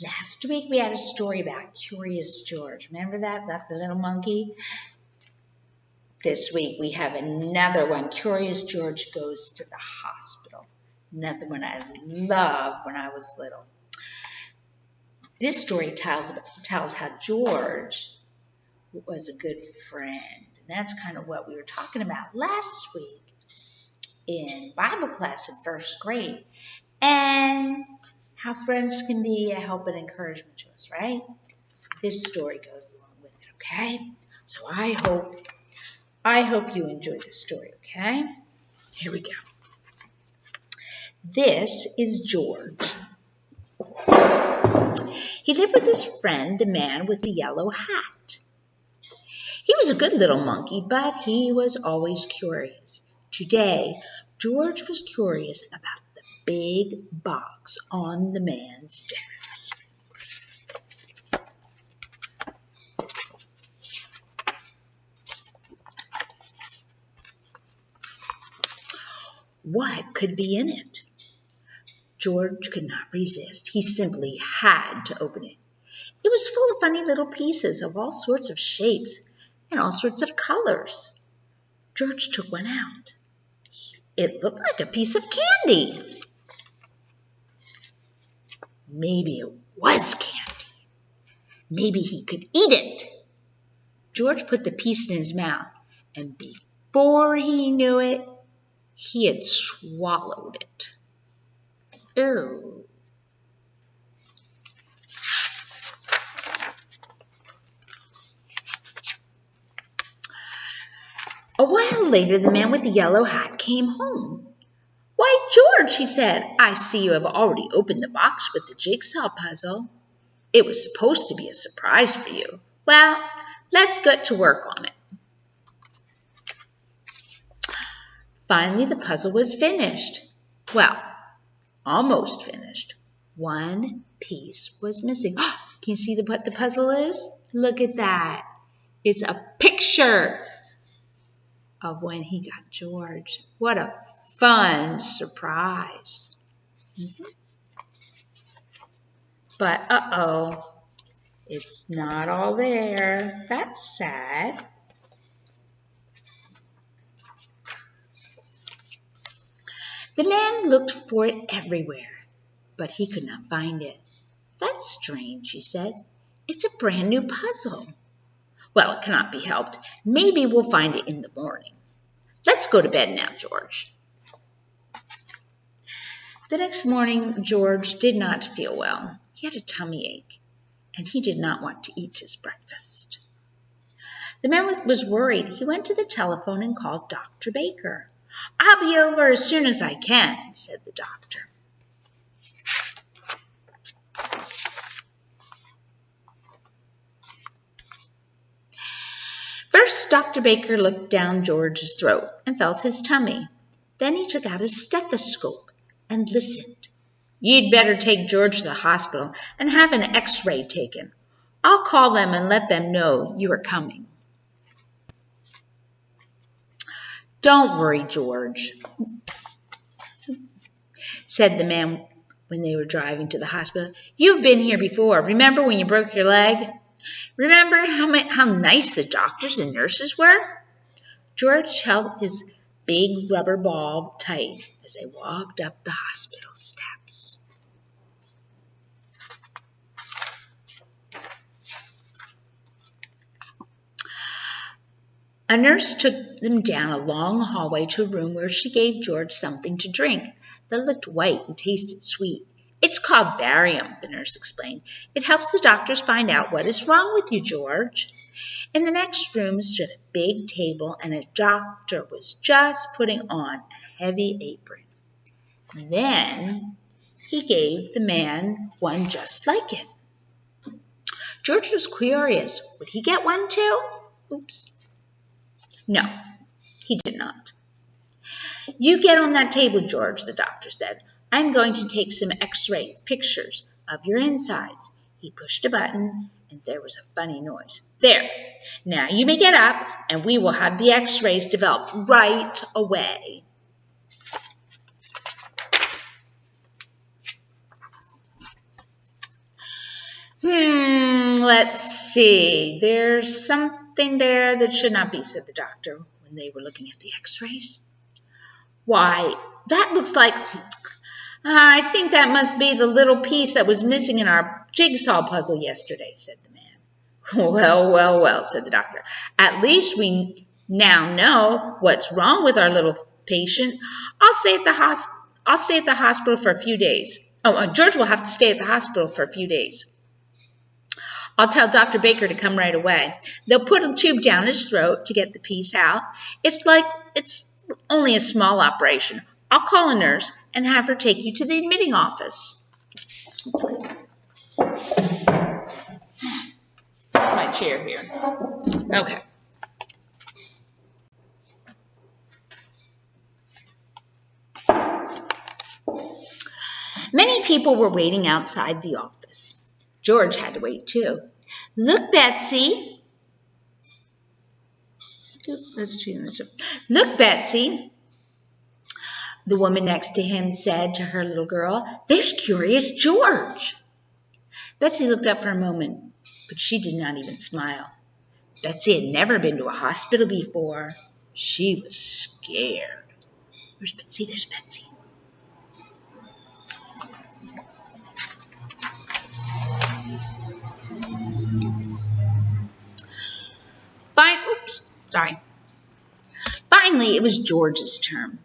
Last week we had a story about Curious George. Remember that? That's the little monkey? This week we have another one. Curious George goes to the hospital. Another one I loved when I was little. This story tells how George was a good friend. And that's kind of what we were talking about last week in Bible class in first grade. And how friends can be a help and encouragement to us, right? This story goes along with it, okay? So I hope you enjoy the story, okay? Here we go. This is George. He lived with his friend, the man with the yellow hat. He was a good little monkey, but he was always curious. Today, George was curious about the big box on the man's desk. What could be in it? George could not resist. He simply had to open it. It was full of funny little pieces of all sorts of shapes and all sorts of colors. George took one out. It looked like a piece of candy. Maybe it was candy. Maybe he could eat it. George put the piece in his mouth, and before he knew it, he had swallowed it. Ew. A while later, the man with the yellow hat came home. "Why, George," he said, "I see you have already opened the box with the jigsaw puzzle. It was supposed to be a surprise for you. Well, let's get to work on it." Finally, the puzzle was finished. Well, almost finished. One piece was missing. Can you see what the puzzle is? Look at that. It's a picture of when he got George. What a fun surprise. But uh-oh, it's not all there. That's sad. The man looked for it everywhere, but he could not find it. "That's strange," he said. "It's a brand new puzzle." "Well, it cannot be helped. Maybe we'll find it in the morning. Let's go to bed now, George." The next morning, George did not feel well. He had a tummy ache, and he did not want to eat his breakfast. The man was worried. He went to the telephone and called Dr. Baker. "I'll be over as soon as I can," said the doctor. First, Dr. Baker looked down George's throat and felt his tummy. Then he took out his stethoscope and listened. "You'd better take George to the hospital and have an X-ray taken. I'll call them and let them know you are coming." "Don't worry, George," said the man when they were driving to the hospital. "You've been here before. Remember when you broke your leg? Remember how nice the doctors and nurses were?" George held his big rubber ball tight as they walked up the hospital steps. A nurse took them down a long hallway to a room where she gave George something to drink that looked white and tasted sweet. "It's called barium," the nurse explained. "It helps the doctors find out what is wrong with you, George." In the next room stood a big table, and a doctor was just putting on a heavy apron. Then he gave the man one just like it. George was curious. Would he get one too? Oops. No, he did not. "You get on that table, George," the doctor said. "I'm going to take some X-ray pictures of your insides." He pushed a button, and there was a funny noise. "There. Now you may get up, and we will have the X-rays developed right away." Let's see. There's something there that should not be, said the doctor when they were looking at the x-rays. Why, that looks like... I think that must be the little piece that was missing in our jigsaw puzzle yesterday, said the man. Well, well, well, said the doctor. At least we now know what's wrong with our little patient. I'll stay at the hospital for a few days. George will have to stay at the hospital for a few days. I'll tell Dr. Baker to come right away. They'll put a tube down his throat to get the piece out. It's only a small operation. I'll call a nurse and have her take you to the admitting office. There's my chair here. Okay. Many people were waiting outside the office. George had to wait too. Look, Betsy. Look, Betsy. The woman next to him said to her little girl, there's Curious George. Betsy looked up for a moment, but she did not even smile. Betsy had never been to a hospital before. She was scared. Where's Betsy? There's Betsy. Finally, it was George's turn.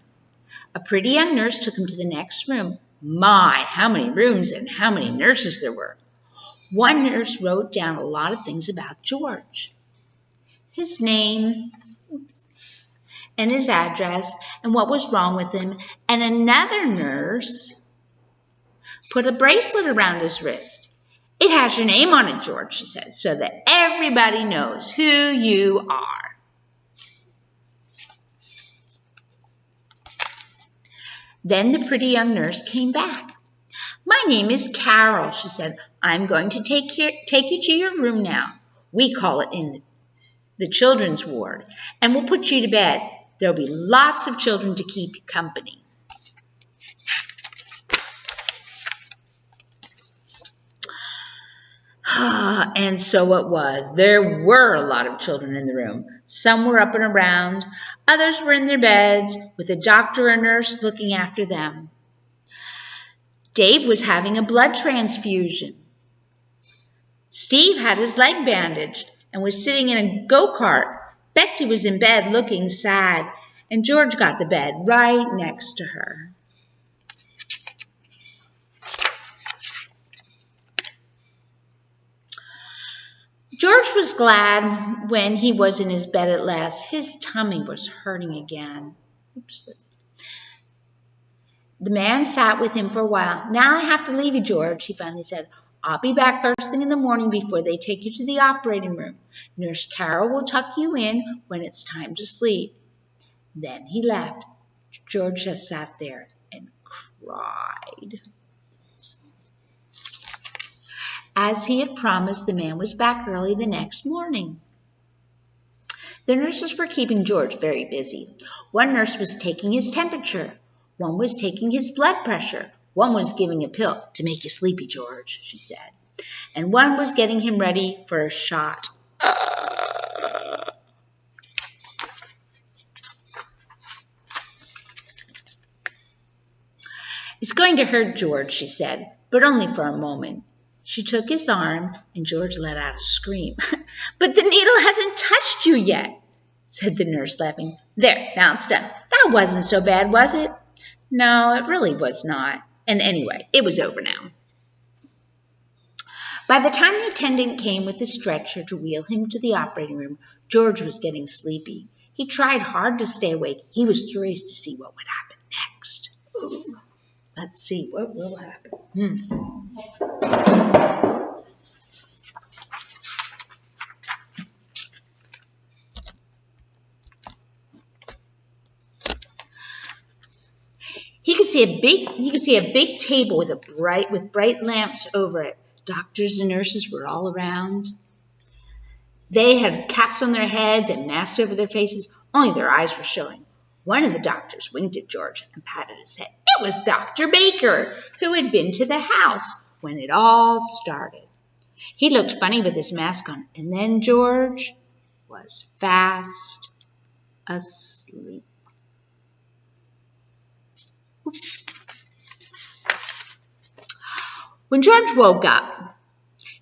A pretty young nurse took him to the next room. My, how many rooms and how many nurses there were. One nurse wrote down a lot of things about George. His name and his address and what was wrong with him. And another nurse put a bracelet around his wrist. It has your name on it, George, she said, so that everybody knows who you are. Then the pretty young nurse came back. My name is Carol, she said. I'm going to take you to your room now. We call it in the children's ward, and we'll put you to bed. There'll be lots of children to keep you company. And so it was. There were a lot of children in the room. Some were up and around. Others were in their beds with a doctor or nurse looking after them. Dave was having a blood transfusion. Steve had his leg bandaged and was sitting in a go-kart. Betsy was in bed looking sad, and George got the bed right next to her. George was glad when he was in his bed at last. His tummy was hurting again. The man sat with him for a while. Now I have to leave you, George, he finally said. I'll be back first thing in the morning before they take you to the operating room. Nurse Carol will tuck you in when it's time to sleep. Then he left. George just sat there and cried. As he had promised, the man was back early the next morning. The nurses were keeping George very busy. One nurse was taking his temperature. One was taking his blood pressure. One was giving a pill to make you sleepy, George, she said. And one was getting him ready for a shot. It's going to hurt, George, she said, but only for a moment. She took his arm, and George let out a scream. But the needle hasn't touched you yet, said the nurse, laughing. There, now it's done. That wasn't so bad, was it? No, it really was not. And anyway, it was over now. By the time the attendant came with the stretcher to wheel him to the operating room, George was getting sleepy. He tried hard to stay awake. He was curious to see what would happen next. Ooh. Let's see, what will happen? He could see a big table with bright lamps over it. Doctors and nurses were all around. They had caps on their heads and masks over their faces. Only their eyes were showing. One of the doctors winked at George and patted his head. It was Dr. Baker, who had been to the house when it all started. He looked funny with his mask on, and then George was fast asleep. When George woke up,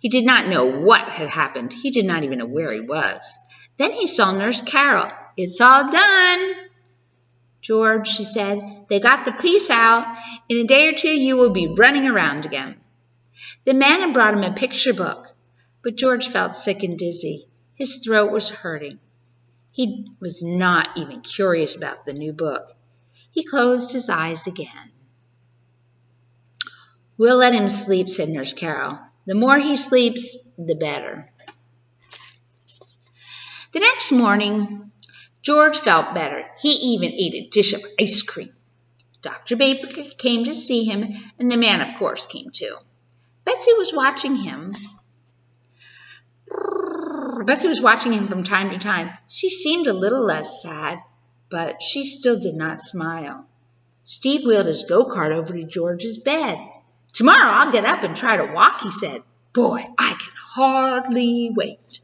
he did not know what had happened. He did not even know where he was. Then he saw Nurse Carol. "It's all done, George," she said. "They got the police out. In a day or two, you will be running around again." The man had brought him a picture book, but George felt sick and dizzy. His throat was hurting. He was not even curious about the new book. He closed his eyes again. "We'll let him sleep," said Nurse Carol. "The more he sleeps, the better." The next morning, George felt better. He even ate a dish of ice cream. Dr. Baker came to see him, and the man, of course, came too. Betsy was watching him from time to time. She seemed a little less sad, but she still did not smile. Steve wheeled his go-kart over to George's bed. "Tomorrow I'll get up and try to walk," he said. "Boy, I can hardly wait."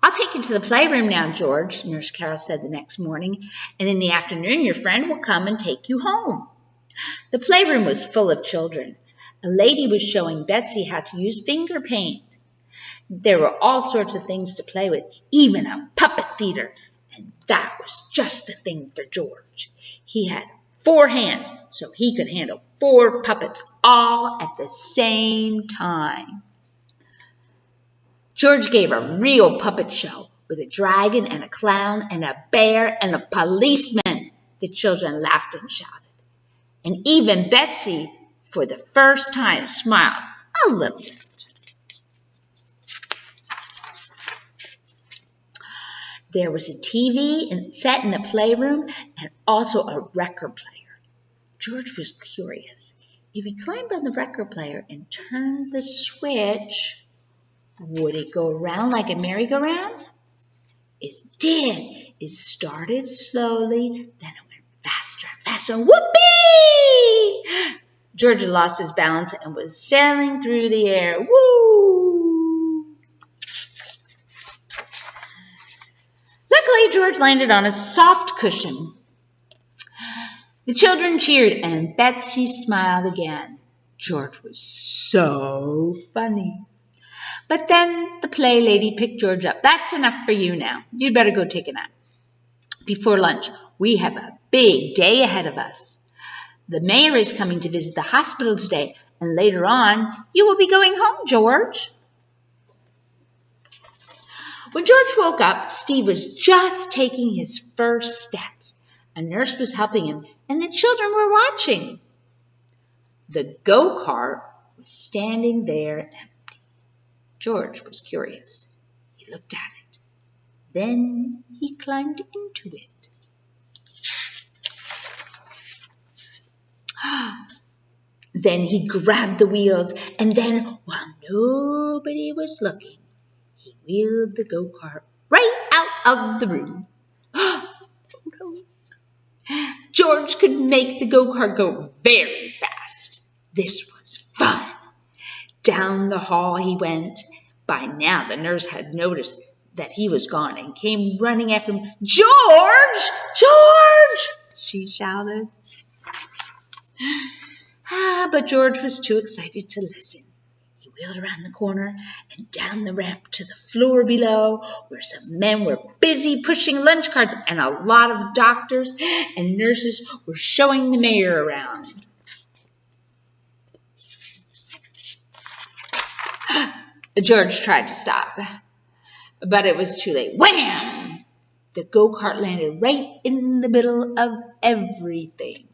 "I'll take you to the playroom now, George," Nurse Carol said the next morning, "and in the afternoon your friend will come and take you home." The playroom was full of children. A lady was showing Betsy how to use finger paint. There were all sorts of things to play with, even a puppet theater, and that was just the thing for George. He had 4 hands, so he could handle 4 puppets all at the same time. George gave a real puppet show with a dragon and a clown and a bear and a policeman. The children laughed and shouted. And even Betsy, for the first time, smiled a little bit. There was a TV set in the playroom and also a record player. George was curious. If he climbed on the record player and turned the switch, would it go around like a merry-go-round? It did. It started slowly, then it went faster and faster, and whoopee! George had lost his balance and was sailing through the air. Woo! Luckily, George landed on a soft cushion. The children cheered, and Betsy smiled again. George was so funny. But then the play lady picked George up. "That's enough for you now. You'd better go take a nap. Before lunch, we have a big day ahead of us. The mayor is coming to visit the hospital today, and later on, you will be going home, George." When George woke up, Steve was just taking his first steps. A nurse was helping him, and the children were watching. The go-kart was standing there empty. George was curious. He looked at it. Then he climbed into it. Then he grabbed the wheels, and then, while nobody was looking, he wheeled the go-kart right out of the room. George could make the go-kart go very fast. This was fun. Down the hall he went. By now the nurse had noticed that he was gone and came running after him. "George! George!" she shouted. But George was too excited to listen. He wheeled around the corner and down the ramp to the floor below, where some men were busy pushing lunch carts, and a lot of doctors and nurses were showing the mayor around. George tried to stop, but it was too late. Wham! The go-kart landed right in the middle of everything.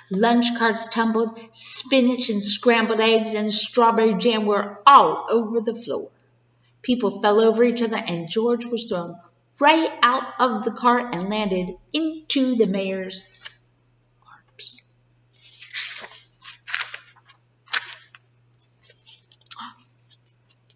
Lunch carts tumbled, spinach and scrambled eggs and strawberry jam were all over the floor. People fell over each other, and George was thrown right out of the cart and landed into the mayor's arms.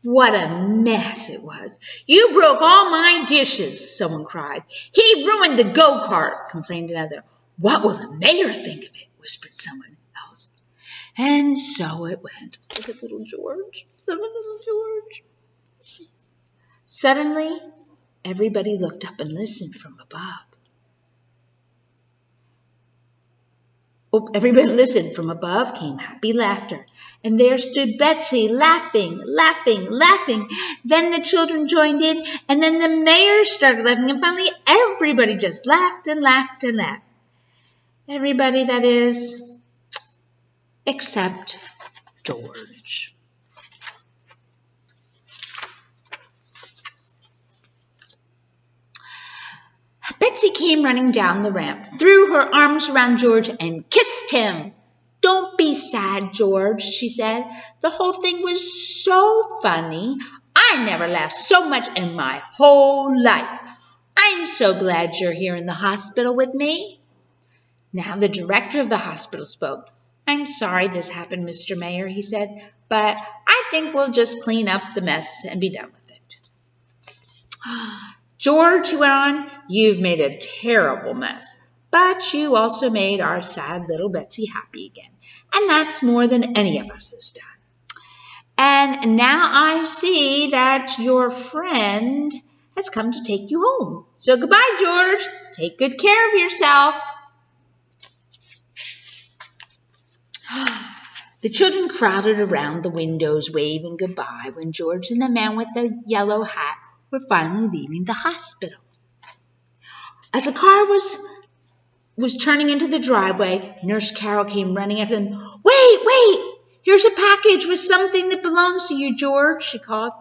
What a mess it was. "You broke all my dishes," someone cried. "He ruined the go-kart," complained another. "What will the mayor think of it?" whispered someone. else. And so it went. Look at little George. Look at little George. Suddenly, everybody looked up and listened from above. Everybody listened. From above came happy laughter. And there stood Betsy, laughing, laughing, laughing. Then the children joined in, and then the mayor started laughing, and finally everybody just laughed and laughed and laughed. Everybody, that is, except George. Betsy came running down the ramp, threw her arms around George, and kissed him. "Don't be sad, George," she said. "The whole thing was so funny. I never laughed so much in my whole life. I'm so glad you're here in the hospital with me." Now the director of the hospital spoke. "I'm sorry this happened, Mr. Mayor," he said, "but I think we'll just clean up the mess and be done with it." "George," he went on, "you've made a terrible mess, but you also made our sad little Betsy happy again, and that's more than any of us has done. And now I see that your friend has come to take you home. So goodbye, George. Take good care of yourself." The children crowded around the windows, waving goodbye when George and the man with the yellow hat were finally leaving the hospital. As the car was turning into the driveway, Nurse Carol came running after them. Wait! Here's a package with something that belongs to you, George," she called.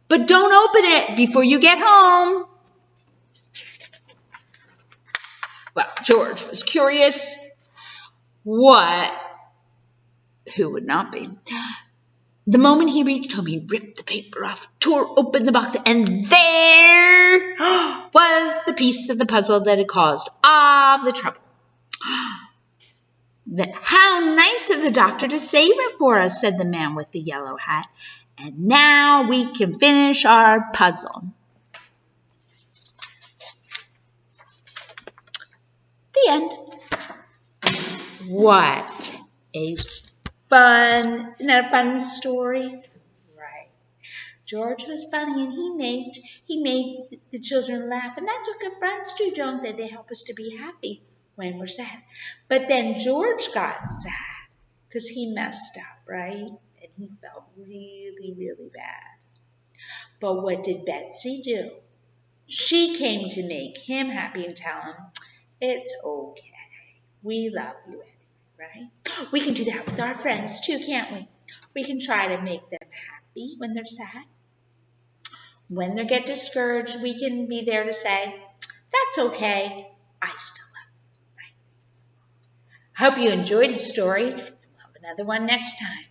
"But don't open it before you get home." Well, George was curious. Who would not be? The moment he reached home, he ripped the paper off, tore open the box, and there was the piece of the puzzle that had caused all the trouble. "How nice of the doctor to save it for us," said the man with the yellow hat. "And now we can finish our puzzle." The end. What a isn't that a fun story? Right. George was funny, and he made the children laugh, and that's what good friends do, don't they? They help us to be happy when we're sad. But then George got sad because he messed up, right? And he felt really, really bad. But what did Betsy do? She came to make him happy and tell him, "It's okay. We love you anyway." Right? We can do that with our friends too, can't we? We can try to make them happy when they're sad. When they get discouraged, we can be there to say, "That's okay. I still love you." Right? I hope you enjoyed the story. We'll have another one next time.